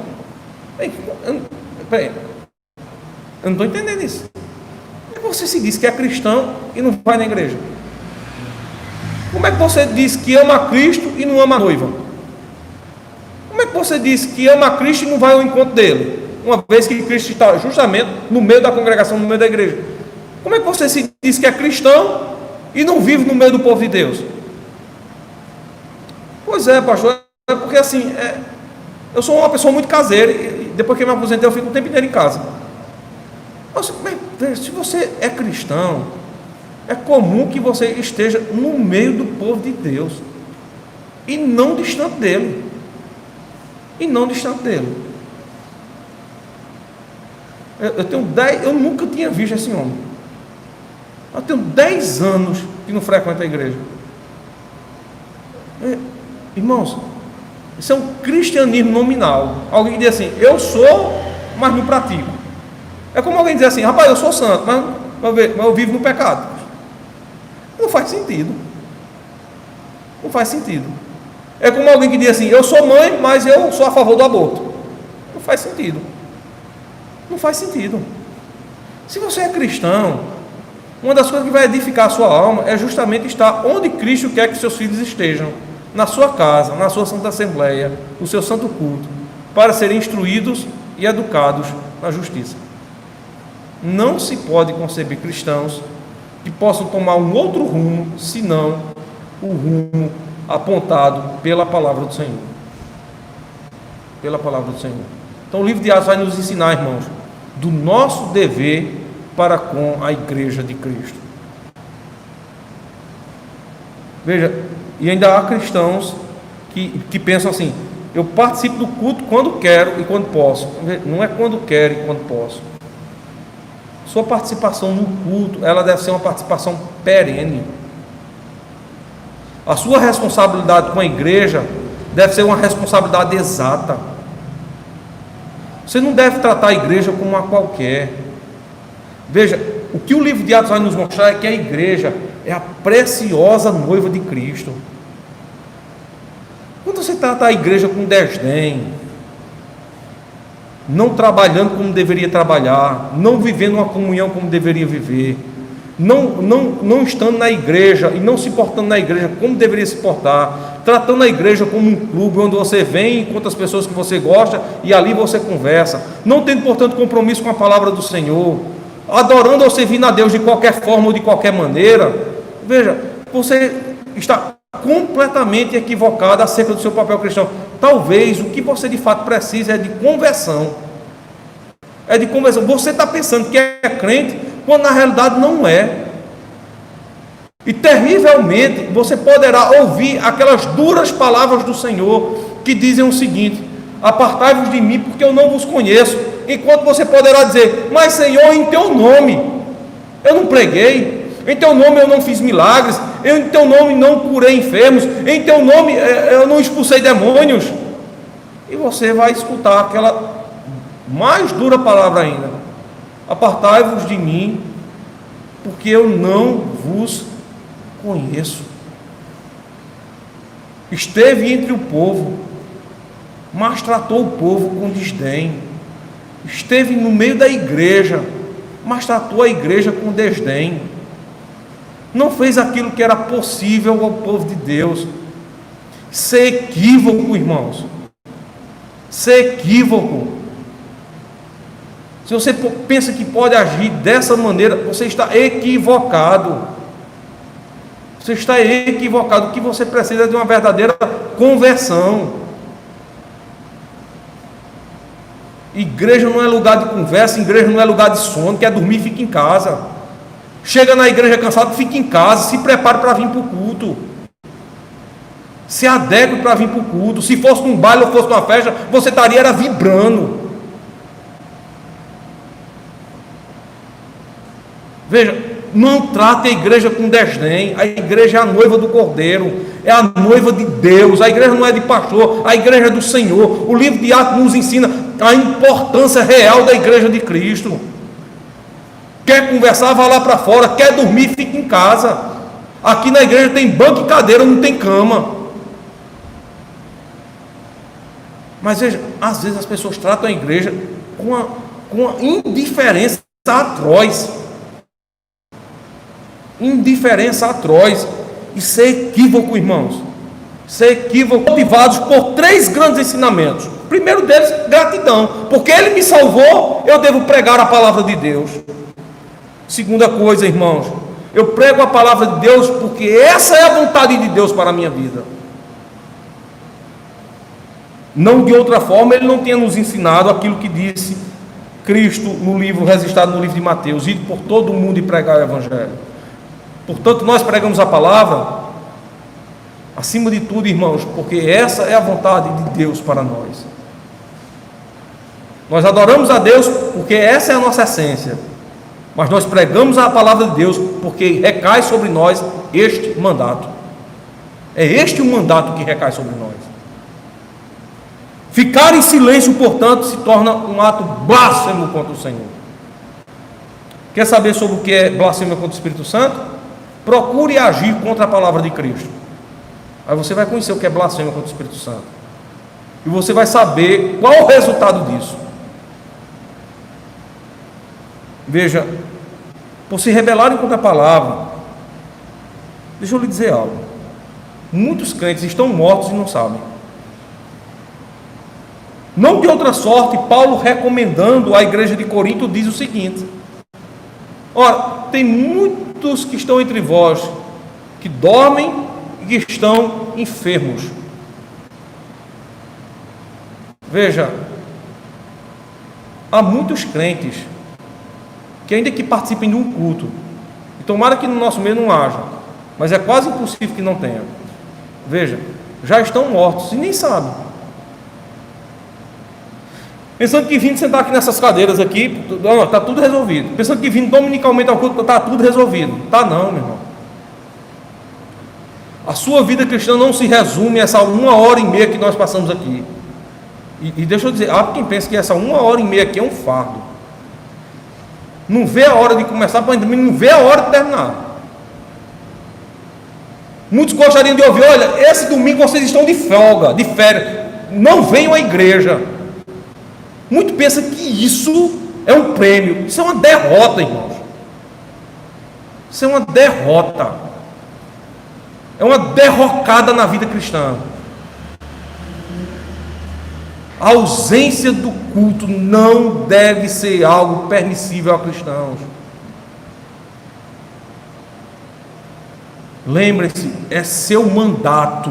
[SPEAKER 1] Peraí, eu não estou entendendo isso. Como é que você se diz que é cristão e não vai na igreja? Como é que você diz que ama Cristo e não ama a noiva? Como é que você diz que ama Cristo e não vai ao encontro dele, uma vez que Cristo está justamente no meio da congregação, no meio da igreja? Como é que você se diz que é cristão e não vive no meio do povo de Deus? Pois é, pastor, é porque assim, eu sou uma pessoa muito caseira, e depois que eu me aposentei eu fico o tempo inteiro em casa. Mas, se você é cristão, é comum que você esteja no meio do povo de Deus, e não distante dele. Eu nunca tinha visto esse homem. Eu tenho 10 anos que não frequento a igreja. Irmãos, isso é um cristianismo nominal. Alguém diz assim: eu sou, mas não pratico. É como alguém dizer assim: rapaz, eu sou santo, mas eu vivo no pecado. Não faz sentido. É como alguém que diz assim: eu sou mãe, mas eu sou a favor do aborto. Não faz sentido. Se você é cristão, uma das coisas que vai edificar a sua alma é justamente estar onde Cristo quer que seus filhos estejam: na sua casa, na sua santa assembleia, no seu santo culto, para serem instruídos e educados na justiça. Não se pode conceber cristãos que possam tomar um outro rumo, senão o rumo apontado pela palavra do Senhor. Então o livro de Atos vai nos ensinar, irmãos, do nosso dever para com a igreja de Cristo. Veja, e ainda há cristãos que pensam assim: eu participo do culto quando quero e quando posso. Não é quando quero e quando posso. Sua participação no culto, ela deve ser uma participação perene. A sua responsabilidade com a igreja deve ser uma responsabilidade exata. Você não deve tratar a igreja como uma qualquer. Veja, o que o livro de Atos vai nos mostrar é que a igreja é a preciosa noiva de Cristo. Quando você trata a igreja com desdém, não trabalhando como deveria trabalhar, não vivendo uma comunhão como deveria viver, não estando na igreja e não se portando na igreja como deveria se portar, tratando a igreja como um clube onde você vem, encontra as pessoas que você gosta e ali você conversa, não tendo, portanto, compromisso com a palavra do Senhor, adorando ou servindo a Deus de qualquer forma ou de qualquer maneira, veja, você está completamente equivocado acerca do seu papel cristão. Talvez o que você de fato precisa é de conversão. Você está pensando que é crente, quando na realidade não é. E terrivelmente você poderá ouvir aquelas duras palavras do Senhor que dizem o seguinte: apartai-vos de mim, porque eu não vos conheço. Enquanto você poderá dizer: mas Senhor, em teu nome eu não preguei, em teu nome eu não fiz milagres, em teu nome não curei enfermos, em teu nome eu não expulsei demônios. E você vai escutar aquela mais dura palavra ainda: apartai-vos de mim, porque eu não vos conheço. Esteve entre o povo, mas tratou o povo com desdém. Esteve no meio da igreja, mas tratou a igreja com desdém. Não fez aquilo que era possível ao povo de Deus. Isso é equívoco, irmãos. Isso é equívoco. Se você pensa que pode agir dessa maneira, você está equivocado. Você está equivocado. O que você precisa é de uma verdadeira conversão. Igreja não é lugar de conversa, igreja não é lugar de sono. Quer dormir, fica em casa. Chega na igreja cansado, fica em casa. Se prepare para vir para o culto. Se adeque para vir para o culto. Se fosse num baile ou fosse numa festa, você estaria vibrando. Veja, não trate a igreja com desdém. A igreja é a noiva do Cordeiro, é a noiva de Deus. A igreja não é de pastor, a igreja é do Senhor. O livro de Atos nos ensina a importância real da igreja de Cristo. Quer conversar, vá lá para fora. Quer dormir, fique em casa. Aqui na igreja tem banco e cadeira, não tem cama. Mas veja, às vezes as pessoas tratam a igreja com uma indiferença atroz. Indiferença atroz. Isso é equívoco, irmãos. Isso é equívoco. Motivados por 3 grandes ensinamentos. O primeiro deles, gratidão. Porque Ele me salvou, eu devo pregar a palavra de Deus. Segunda coisa, irmãos, eu prego a palavra de Deus porque essa é a vontade de Deus para a minha vida. Não de outra forma, Ele não tinha nos ensinado aquilo que disse Cristo no livro, registrado no livro de Mateus: ide por todo o mundo e pregar o Evangelho. Portanto, nós pregamos a palavra, acima de tudo, irmãos, porque essa é a vontade de Deus para nós. Nós adoramos a Deus porque essa é a nossa essência, mas nós pregamos a palavra de Deus porque recai sobre nós este mandato. É este o mandato que recai sobre nós. Ficar em silêncio, portanto, se torna um ato blasfemo contra o Senhor. Quer saber sobre o que é blasfêmia contra o Espírito Santo? Procure agir contra a palavra de Cristo. Aí você vai conhecer o que é blasfêmia contra o Espírito Santo. E você vai saber qual é o resultado disso. Veja, por se rebelarem contra a palavra, deixa eu lhe dizer algo. Muitos crentes estão mortos e não sabem. Não de outra sorte, Paulo, recomendando à igreja de Corinto, diz o seguinte: ora, tem muitos que estão entre vós, que dormem e que estão enfermos. Veja, há muitos crentes que, ainda que participem de um culto, e tomara que no nosso meio não haja, mas é quase impossível que não tenha, veja, já estão mortos e nem sabem. Pensando que vindo sentar aqui nessas cadeiras aqui, está tudo resolvido. Pensando que vindo dominicalmente ao culto, está tudo resolvido. Está não, meu irmão. A sua vida cristã não se resume a essa 1h30 que nós passamos aqui. E deixa eu dizer, há quem pensa que essa 1h30 aqui é um fardo. Não vê a hora de começar, mas também não vê a hora de terminar. Muitos gostariam de ouvir: olha, esse domingo vocês estão de folga, de férias, não venham à igreja. Muito pensa que isso é um prêmio. Isso é uma derrota, irmãos. Isso é uma derrota. É uma derrocada na vida cristã. A ausência do culto não deve ser algo permissível a cristãos. Lembre-se, é seu mandato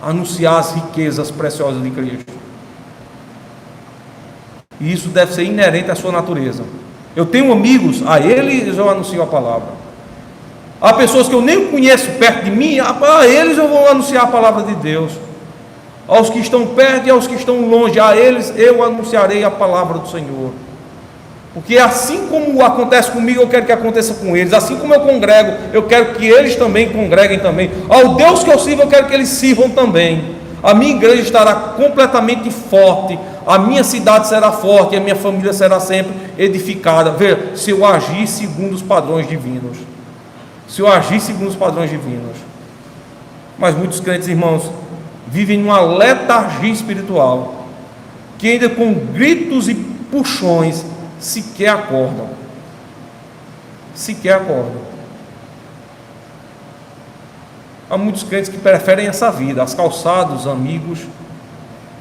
[SPEAKER 1] anunciar as riquezas preciosas de Cristo. E isso deve ser inerente à sua natureza. Eu tenho amigos, a eles eu anuncio a palavra. Há pessoas que eu nem conheço perto de mim, a eles eu vou anunciar a palavra de Deus. Aos que estão perto e aos que estão longe, a eles eu anunciarei a palavra do Senhor. Porque assim como acontece comigo, eu quero que aconteça com eles. Assim como eu congrego, eu quero que eles também congreguem também. Ao Deus que eu sirvo, eu quero que eles sirvam também. A minha igreja estará completamente forte, a minha cidade será forte, a minha família será sempre edificada. Veja, se eu agir segundo os padrões divinos. Se eu agir segundo os padrões divinos. Mas muitos crentes, irmãos, vivem numa letargia espiritual, que ainda com gritos e puxões sequer acordam. Sequer acordam. Há muitos crentes que preferem essa vida, as calçados, amigos,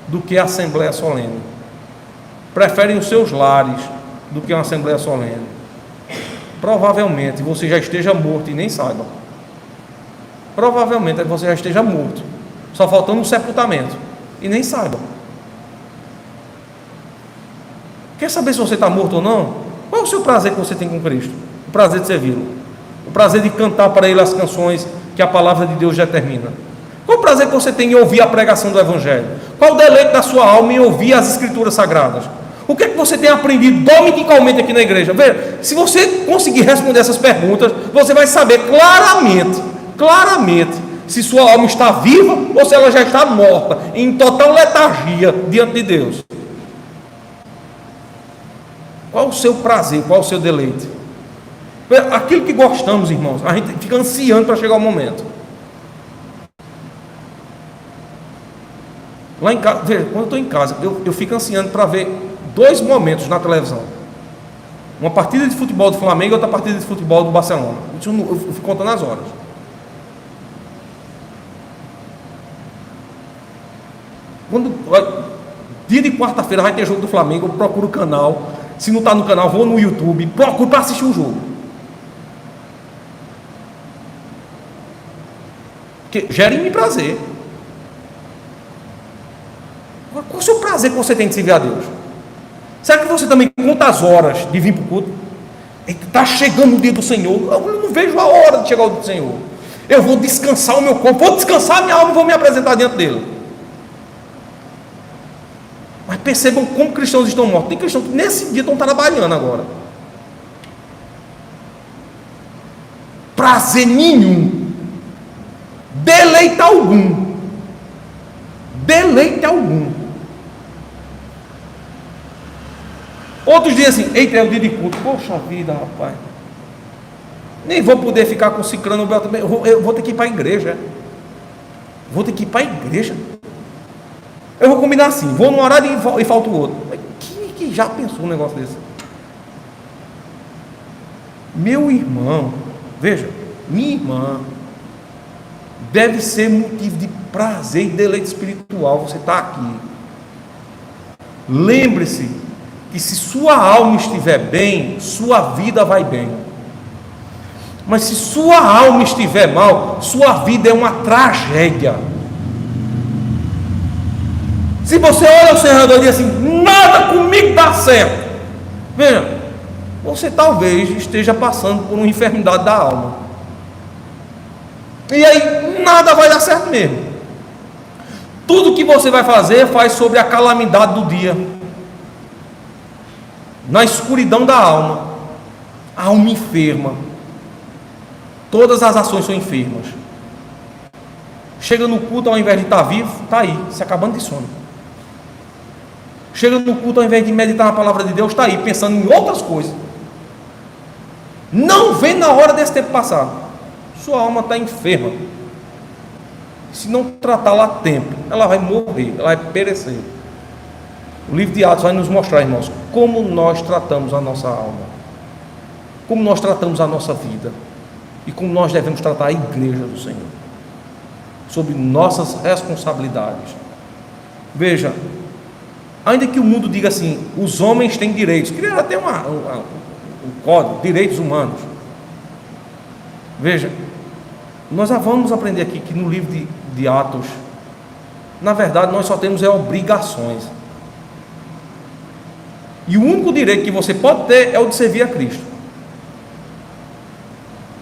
[SPEAKER 1] do que a assembleia solene. Preferem os seus lares, do que uma assembleia solene. Provavelmente você já esteja morto e nem saiba. Provavelmente você já esteja morto, só faltando um sepultamento, e nem saiba. Quer saber se você está morto ou não? Qual é o seu prazer que você tem com Cristo? O prazer de servi-lo, o prazer de cantar para Ele as canções que a palavra de Deus determina. Qual o prazer que você tem em ouvir a pregação do Evangelho? Qual o deleite da sua alma em ouvir as Escrituras Sagradas? O que é que você tem aprendido dominicalmente aqui na igreja? Veja, se você conseguir responder essas perguntas, você vai saber claramente, se sua alma está viva ou se ela já está morta, em total letargia diante de Deus. Qual o seu prazer, qual o seu deleite? Aquilo que gostamos, irmãos, a gente fica ansiando para chegar o momento. Lá em casa, veja, quando eu estou em casa, eu fico ansiando para ver 2 momentos na televisão: uma partida de futebol do Flamengo e outra partida de futebol do Barcelona. Eu fico contando as horas. Dia de quarta-feira vai ter jogo do Flamengo, eu procuro o canal. Se não está no canal, vou no YouTube, procuro para assistir o jogo. Porque gera em mim prazer. Qual o seu prazer que você tem de servir a Deus? Será que você também conta as horas de vir para o culto? Está chegando o dia do Senhor. Eu não vejo a hora de chegar o dia do Senhor. Eu vou descansar o meu corpo, vou descansar a minha alma e vou me apresentar diante dele. Mas percebam como cristãos estão mortos. Tem cristãos que nesse dia estão trabalhando agora. Prazer nenhum. Deleite algum. Deleite algum. Outros dizem assim: eita, é o dia de culto. Poxa vida, rapaz. Nem vou poder ficar com ciclano também. Eu vou ter que ir para a igreja. Vou ter que ir para a igreja. Eu vou combinar assim: vou num horário e falta o outro. Quem que já pensou um negócio desse? Meu irmão, veja, minha irmã, deve ser motivo de prazer e deleite espiritual você estar aqui. Lembre-se que se sua alma estiver bem, sua vida vai bem. Mas se sua alma estiver mal, sua vida é uma tragédia. Se você olha ao seu redor e diz assim: nada comigo dá certo, veja, você talvez esteja passando por uma enfermidade da alma. E aí nada vai dar certo mesmo. Tudo que você vai fazer, faz sobre a calamidade do dia, na escuridão da alma. A alma enferma. Todas as ações são enfermas. Chega no culto, ao invés de estar vivo, está aí, se acabando de sono. Chega no culto, ao invés de meditar na palavra de Deus, está aí, pensando em outras coisas. Não vê na hora desse tempo passar. Sua alma está enferma. Se não tratá-la a tempo, ela vai morrer, ela vai perecer. O livro de Atos vai nos mostrar, irmãos, como nós tratamos a nossa alma, como nós tratamos a nossa vida e como nós devemos tratar a igreja do Senhor, sobre nossas responsabilidades. Veja, ainda que o mundo diga assim: os homens têm direitos, criaram até um código, direitos humanos. Veja, nós já vamos aprender aqui que no livro de Atos, na verdade, nós só temos obrigações. E o único direito que você pode ter é o de servir a Cristo.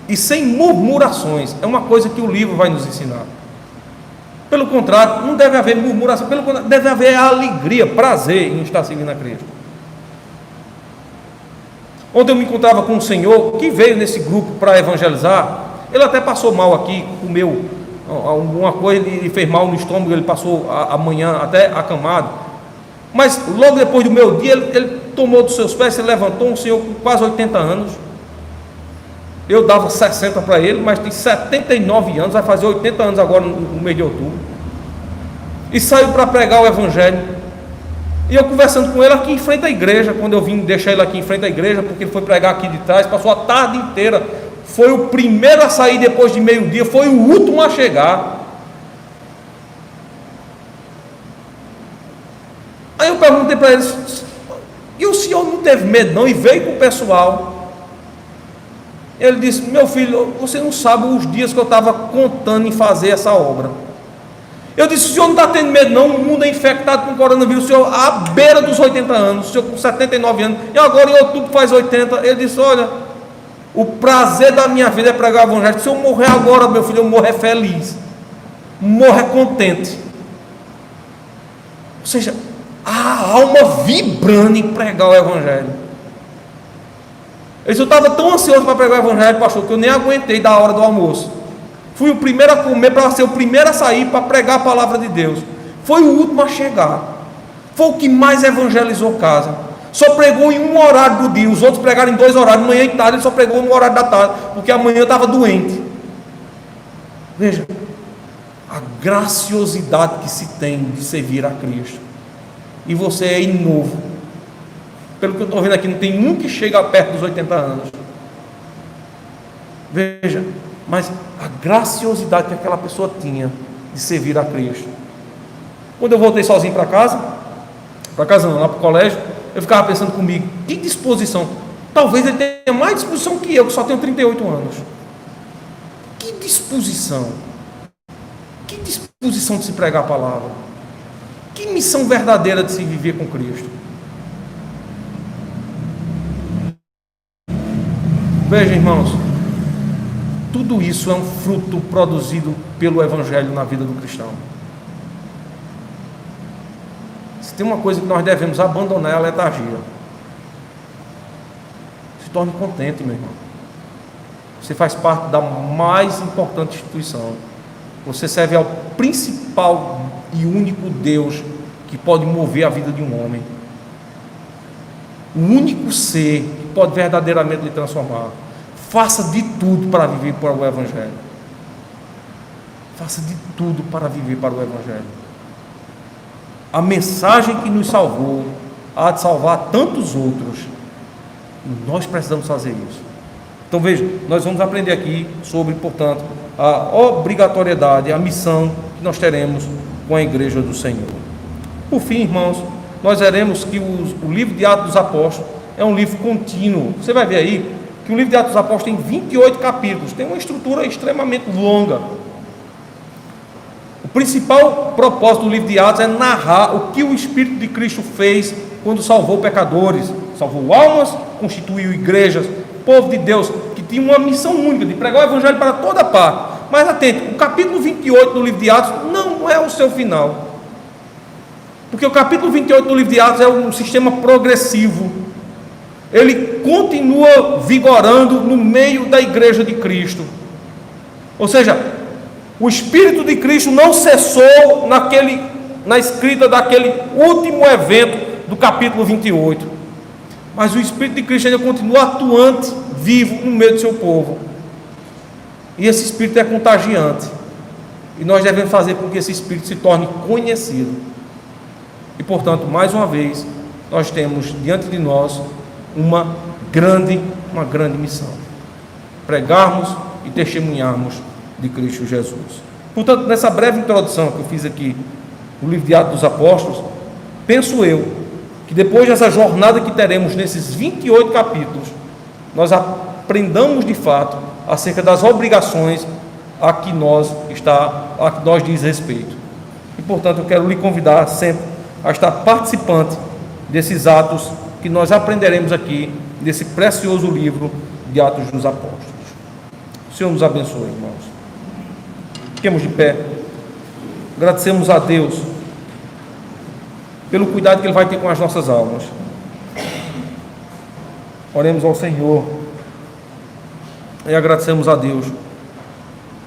[SPEAKER 1] E sem murmurações. É uma coisa que o livro vai nos ensinar. Pelo contrário, não deve haver murmuração. Pelo contrário, deve haver alegria, prazer em estar seguindo a Cristo. Ontem eu me encontrava com um senhor que veio nesse grupo para evangelizar. Ele até passou mal aqui, comeu alguma coisa e fez mal no estômago. Ele passou a manhã até acamado. Mas logo depois do meu dia, ele tomou dos seus pés, se levantou, um senhor com quase 80 anos. Eu dava 60 para ele, mas tem 79 anos, vai fazer 80 anos agora no mês de outubro. E saiu para pregar o Evangelho. E eu conversando com ele aqui em frente à igreja, quando eu vim deixar ele aqui em frente à igreja, porque ele foi pregar aqui de trás, passou a tarde inteira. Foi o primeiro a sair depois de meio-dia, foi o último a chegar. Aí eu perguntei para ele: E o senhor não teve medo não, e veio com o pessoal. Ele disse: meu filho, você não sabe os dias que eu estava contando em fazer essa obra. Eu disse: o senhor não está tendo medo não, o mundo é infectado com coronavírus, o senhor à beira dos 80 anos, o senhor com 79 anos, e agora em outubro faz 80. Ele disse: olha, o prazer da minha vida é pregar o evangelho. Se eu morrer agora, meu filho, eu morrer feliz, morrer contente. Ou seja, a alma vibrando em pregar o evangelho. Eu estava tão ansioso para pregar o evangelho, pastor, que eu nem aguentei da hora do almoço. Fui o primeiro a comer para ser o primeiro a sair para pregar a palavra de Deus. Foi o último a chegar. Foi o que mais evangelizou casa. Só pregou em um horário do dia. Os outros pregaram em 2 horários, manhã e tarde. Ele só pregou no horário da tarde, porque amanhã eu estava doente. Veja a graciosidade que se tem de servir a Cristo. E você é novo. Pelo que eu estou vendo aqui, não tem um que chega perto dos 80 anos. Veja, mas a graciosidade que aquela pessoa tinha de servir a Cristo. Quando eu voltei sozinho para casa não, lá para o colégio, eu ficava pensando comigo: que disposição. Talvez ele tenha mais disposição que eu, que só tenho 38 anos. Que disposição. Que disposição de se pregar a palavra. Que missão verdadeira de se viver com Cristo. Veja, irmãos, tudo isso é um fruto produzido pelo Evangelho na vida do cristão. Se tem uma coisa que nós devemos abandonar, é a letargia. Se torne contente, meu irmão. Você faz parte da mais importante instituição. Você serve ao principal e único Deus que pode mover a vida de um homem. O único ser que pode verdadeiramente lhe transformar. Faça de tudo para viver para o Evangelho. Faça de tudo para viver para o Evangelho. A mensagem que nos salvou há de salvar tantos outros. E nós precisamos fazer isso. Então veja, nós vamos aprender aqui sobre, portanto, a obrigatoriedade, a missão que nós teremos com a Igreja do Senhor. Por fim, irmãos, nós veremos que o livro de Atos dos Apóstolos é um livro contínuo. Você vai ver aí que o livro de Atos dos Apóstolos tem 28 capítulos, tem uma estrutura extremamente longa. O principal propósito do livro de Atos é narrar o que o Espírito de Cristo fez quando salvou pecadores, salvou almas, constituiu igrejas, povo de Deus, que tinha uma missão única de pregar o Evangelho para toda parte. Mas atente, o capítulo 28 do livro de Atos não é o seu final. Porque o capítulo 28 do livro de Atos é um sistema progressivo. Ele continua vigorando no meio da igreja de Cristo. Ou seja, o Espírito de Cristo não cessou na escrita daquele último evento do capítulo 28. Mas o Espírito de Cristo ainda continua atuante, vivo no meio do seu povo. E esse Espírito é contagiante. E nós devemos fazer com que esse Espírito se torne conhecido. E portanto, mais uma vez, nós temos diante de nós uma grande missão: pregarmos e testemunharmos de Cristo Jesus. Portanto, nessa breve introdução que eu fiz aqui no livro de Atos dos Apóstolos, penso eu que depois dessa jornada que teremos nesses 28 capítulos, nós aprendamos de fato acerca das obrigações a que nós diz respeito. E portanto, eu quero lhe convidar sempre a estar participante desses atos que nós aprenderemos aqui nesse precioso livro de Atos dos Apóstolos. O Senhor nos abençoe, irmãos. Fiquemos de pé. Agradecemos a Deus pelo cuidado que Ele vai ter com as nossas almas. Oremos ao Senhor e agradecemos a Deus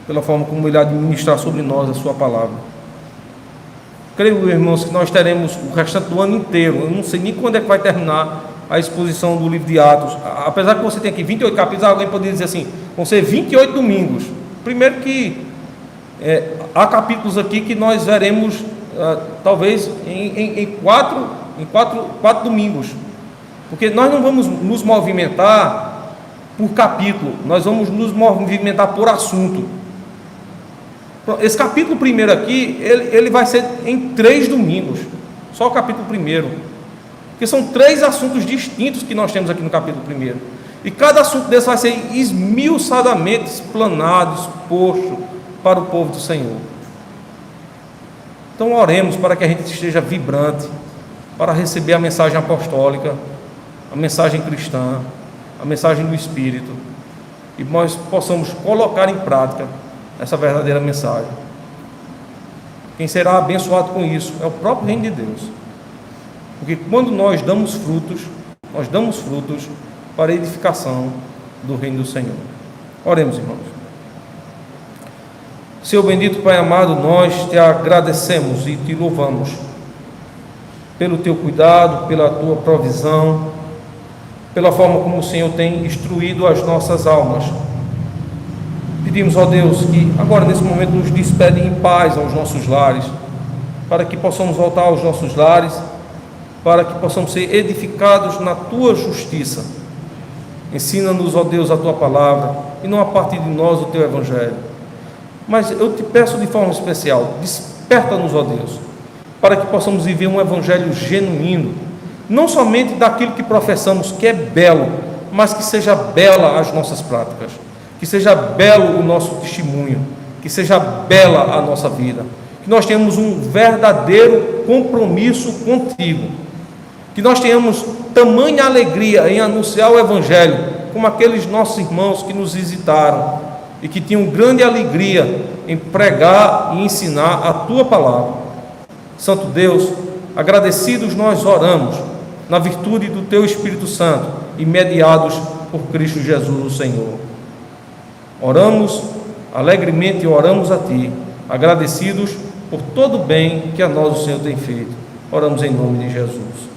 [SPEAKER 1] pela forma como Ele há de ministrar sobre nós a sua palavra. Creio, irmãos, que nós teremos o restante do ano inteiro. Eu não sei nem quando é que vai terminar a exposição do livro de Atos. Apesar que você tem aqui 28 capítulos, alguém poderia dizer assim: vão ser 28 domingos. Primeiro que há capítulos aqui que nós veremos talvez em quatro domingos. Porque nós não vamos nos movimentar por capítulo, nós vamos nos movimentar por assunto. Esse capítulo primeiro aqui, ele vai ser em 3 domingos, só o capítulo primeiro. Porque são 3 assuntos distintos que nós temos aqui no capítulo 1. E cada assunto desse vai ser esmiuçadamente explanado, exposto para o povo do Senhor. Então oremos para que a gente esteja vibrante para receber a mensagem apostólica, a mensagem cristã, a mensagem do Espírito, e nós possamos colocar em prática essa verdadeira mensagem. Quem será abençoado com isso é o próprio reino de Deus. Porque quando nós damos frutos para a edificação do reino do Senhor. Oremos, irmãos. Senhor bendito Pai amado, nós te agradecemos e te louvamos pelo teu cuidado, pela tua provisão, pela forma como o Senhor tem instruído as nossas almas. Pedimos, ó Deus, que agora nesse momento nos despede em paz aos nossos lares, para que possamos voltar aos nossos lares, para que possamos ser edificados na tua justiça. Ensina-nos, ó Deus, a tua palavra, e não a partir de nós o teu evangelho. Mas eu te peço de forma especial, desperta-nos, ó Deus, para que possamos viver um evangelho genuíno, não somente daquilo que professamos que é belo, mas que seja bela as nossas práticas, que seja belo o nosso testemunho, que seja bela a nossa vida, que nós tenhamos um verdadeiro compromisso contigo, que nós tenhamos tamanha alegria em anunciar o evangelho, como aqueles nossos irmãos que nos visitaram e que tinham grande alegria em pregar e ensinar a tua palavra. Santo Deus, agradecidos nós oramos na virtude do teu Espírito Santo e mediados por Cristo Jesus, o Senhor. Oramos alegremente e oramos a ti, agradecidos por todo o bem que a nós o Senhor tem feito. Oramos em nome de Jesus.